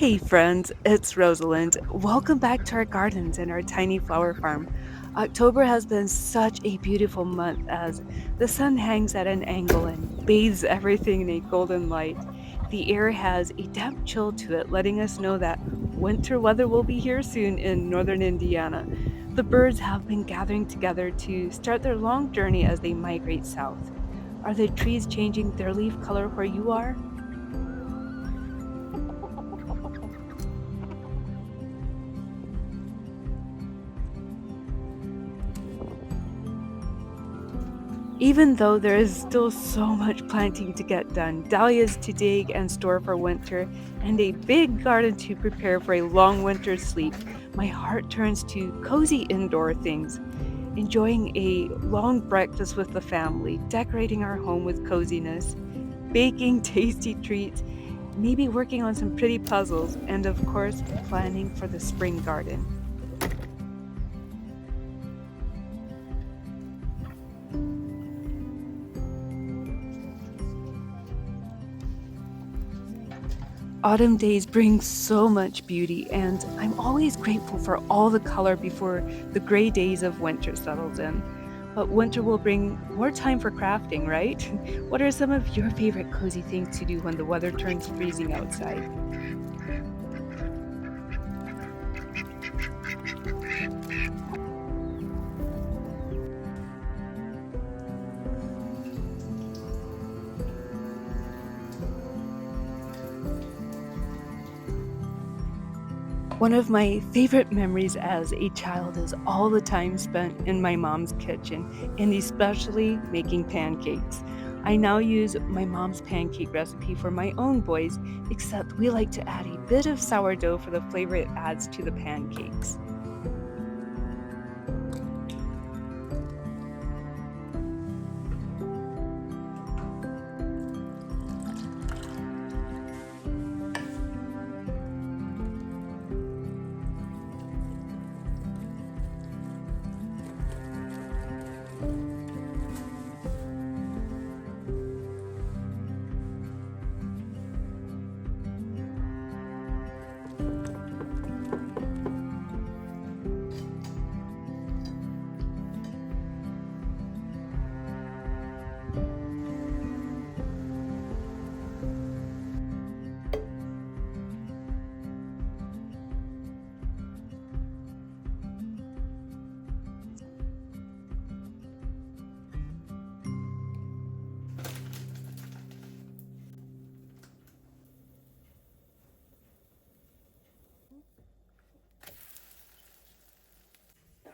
Hey friends, it's Rosalind. Welcome back to our gardens and our tiny flower farm. October has been such a beautiful month as the sun hangs at an angle and bathes everything in a golden light. The air has a damp chill to it, letting us know that winter weather will be here soon in northern Indiana. The birds have been gathering together to start their long journey as they migrate south. Are the trees changing their leaf color where you are? Even though there is still so much planting to get done, dahlias to dig and store for winter, and a big garden to prepare for a long winter's sleep, my heart turns to cozy indoor things. Enjoying a long breakfast with the family, decorating our home with coziness, baking tasty treats, maybe working on some pretty puzzles, and of course, planning for the spring garden. Autumn days bring so much beauty, and I'm always grateful for all the color before the gray days of winter settles in. But winter will bring more time for crafting, right? What are some of your favorite cozy things to do when the weather turns freezing outside? One of my favorite memories as a child is all the time spent in my mom's kitchen, and especially making pancakes. I now use my mom's pancake recipe for my own boys, except we like to add a bit of sourdough for the flavor it adds to the pancakes.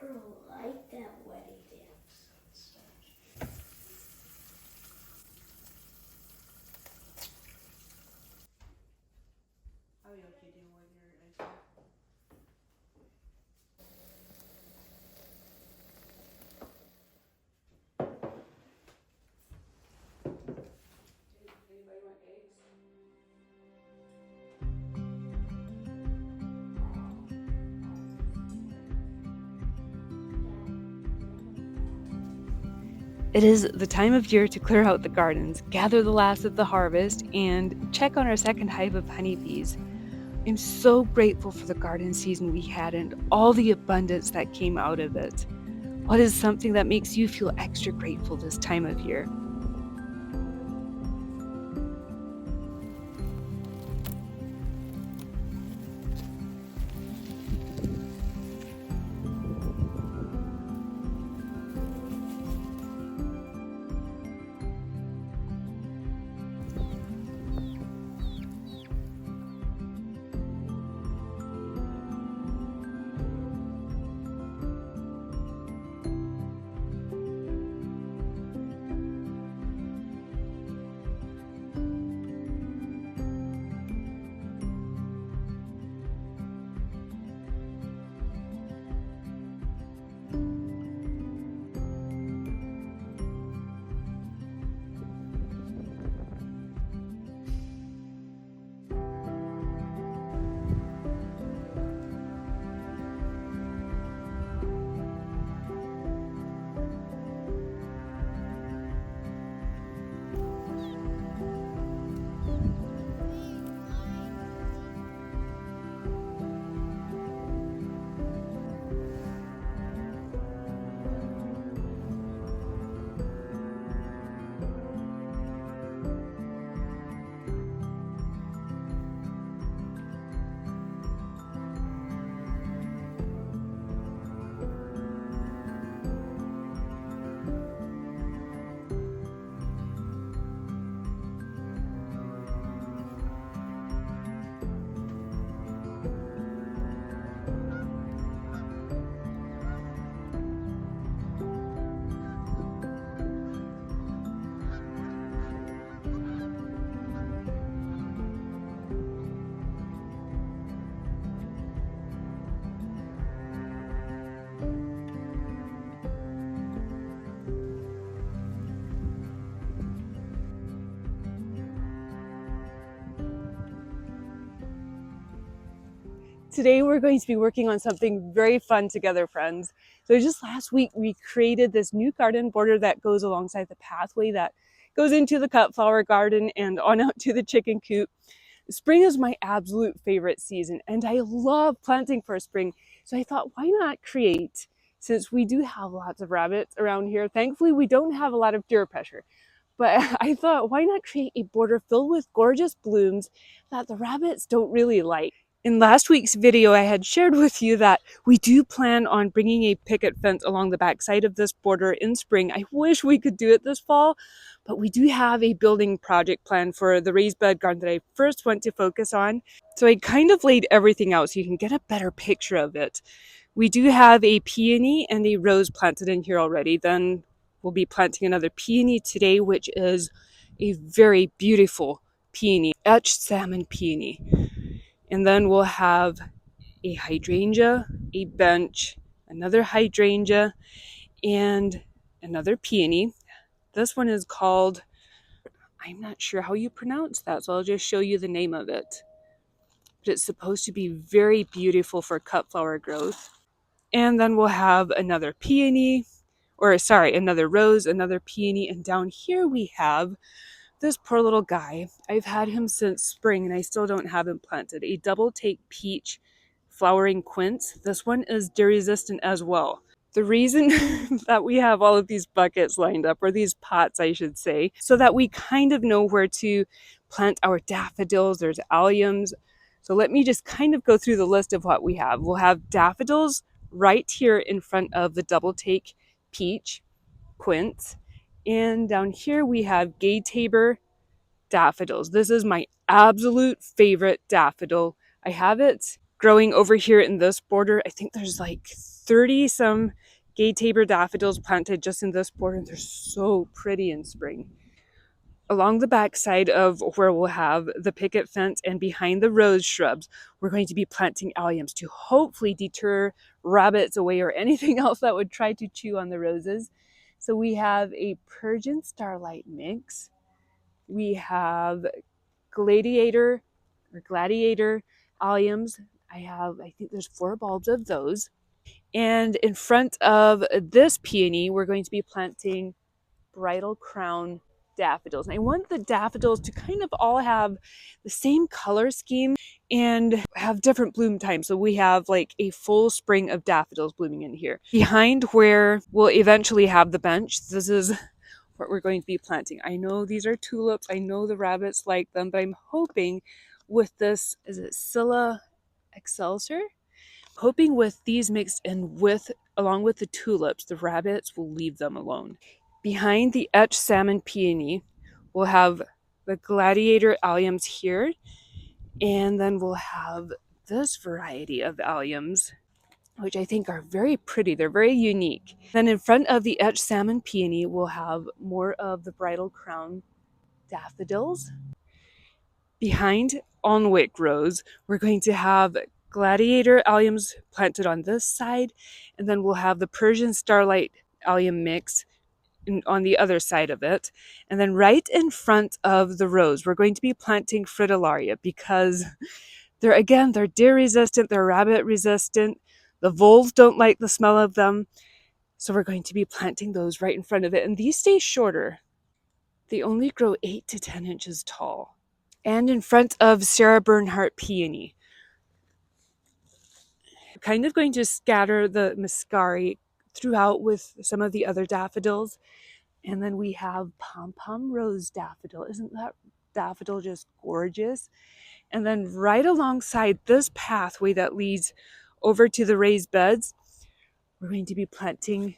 Pearl like that wedding dance. It is the time of year to clear out the gardens, gather the last of the harvest, and check on our second hive of honeybees. I'm so grateful for the garden season we had and all the abundance that came out of it. What is something that makes you feel extra grateful this time of year? Today we're going to be working on something very fun together, friends. So just last week we created this new garden border that goes alongside the pathway that goes into the cut flower garden and on out to the chicken coop. Spring is my absolute favorite season and I love planting for spring. So I thought, why not create, since we do have lots of rabbits around here. Thankfully, we don't have a lot of deer pressure. But I thought, why not create a border filled with gorgeous blooms that the rabbits don't really like? In last week's video, I had shared with you that we do plan on bringing a picket fence along the backside of this border in spring. I wish we could do it this fall, but we do have a building project plan for the raised bed garden that I first want to focus on. So I kind of laid everything out so you can get a better picture of it. We do have a peony and a rose planted in here already. Then we'll be planting another peony today, which is a very beautiful peony, etched salmon peony. And then we'll have a hydrangea, a bench, another hydrangea, and another peony. This one is called, I'm not sure how you pronounce that, so I'll just show you the name of it. But it's supposed to be very beautiful for cut flower growth. And then we'll have another peony, another rose, another peony, and down here we have this poor little guy. I've had him since spring and I still don't have him planted. A double take peach flowering quince. This one is deer resistant as well. The reason that we have all of these buckets lined up, or these pots I should say, so that we kind of know where to plant our daffodils. There's alliums. So let me just kind of go through the list of what we have. We'll have daffodils right here in front of the double take peach quince. And down here we have gay Tabor daffodils. This is my absolute favorite daffodil. I have it growing over here in this border. I think there's like 30 some gay Tabor daffodils planted just in this border. They're so pretty in spring. Along the back side of where we'll have the picket fence and behind the rose shrubs, we're going to be planting alliums to hopefully deter rabbits away or anything else that would try to chew on the roses. So we have a Persian Starlight mix. We have gladiator alliums. I think there's 4 bulbs of those. And in front of this peony, we're going to be planting bridal crown daffodils. And I want the daffodils to kind of all have the same color scheme and have different bloom times. So we have like a full spring of daffodils blooming in here. Behind where we'll eventually have the bench, this is what we're going to be planting. I know these are tulips. I know the rabbits like them, but I'm hoping with this, is it Scilla excelsior? Hoping with these mixed in along with the tulips, the rabbits will leave them alone. Behind the etched salmon peony, we'll have the gladiator alliums here, and then we'll have this variety of alliums, which I think are very pretty. They're very unique. Then in front of the etched salmon peony, we'll have more of the bridal crown daffodils. Behind Alnwick rose, we're going to have gladiator alliums planted on this side, and then we'll have the Persian Starlight allium mix on the other side of it. And then right in front of the rose, we're going to be planting fritillaria because they're deer resistant, they're rabbit resistant. The voles don't like the smell of them. So we're going to be planting those right in front of it. And these stay shorter. They only grow 8 to 10 inches tall. And in front of Sarah Bernhardt peony. I'm kind of going to scatter the muscari throughout with some of the other daffodils. And then we have pom-pom rose daffodil. Isn't that daffodil just gorgeous? And then right alongside this pathway that leads over to the raised beds, we're going to be planting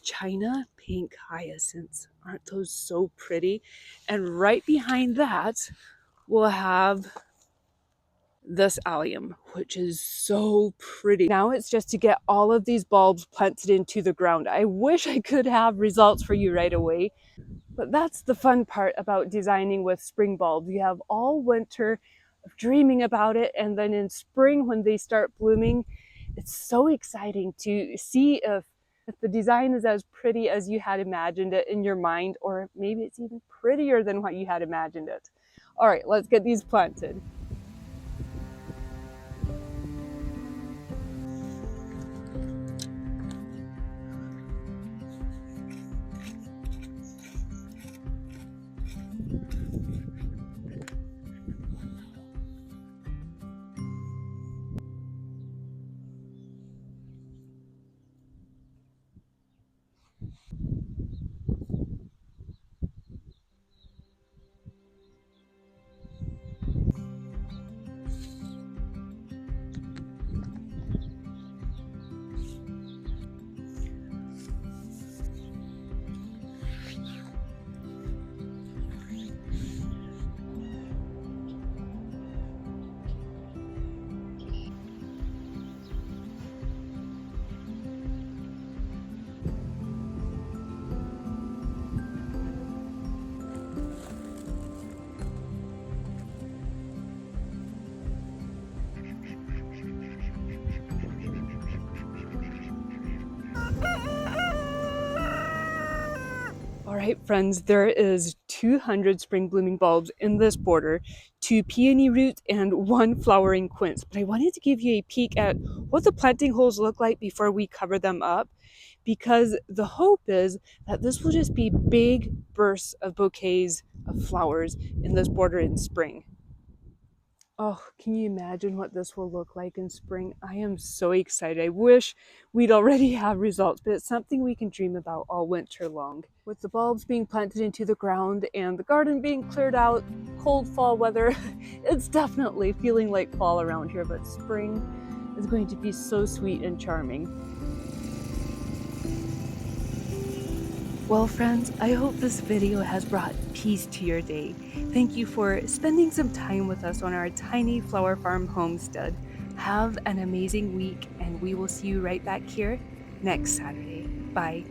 China pink hyacinths. Aren't those so pretty? And right behind that, we'll have this allium, which is so pretty. Now it's just to get all of these bulbs planted into the ground. I wish I could have results for you right away, but that's the fun part about designing with spring bulbs. You have all winter of dreaming about it, and then in spring when they start blooming, it's so exciting to see if the design is as pretty as you had imagined it in your mind, or maybe it's even prettier than what you had imagined it. All right, let's get these planted. right, friends, there is 200 spring blooming bulbs in this border, 2 peony roots, and 1 flowering quince. But I wanted to give you a peek at what the planting holes look like before we cover them up, because the hope is that this will just be big bursts of bouquets of flowers in this border in spring. Oh, can you imagine what this will look like in spring? I am so excited. I wish we'd already have results, but it's something we can dream about all winter long. With the bulbs being planted into the ground and the garden being cleared out, cold fall weather, it's definitely feeling like fall around here, but spring is going to be so sweet and charming. Well, friends, I hope this video has brought peace to your day. Thank you for spending some time with us on our tiny flower farm homestead. Have an amazing week, and we will see you right back here next Saturday. Bye.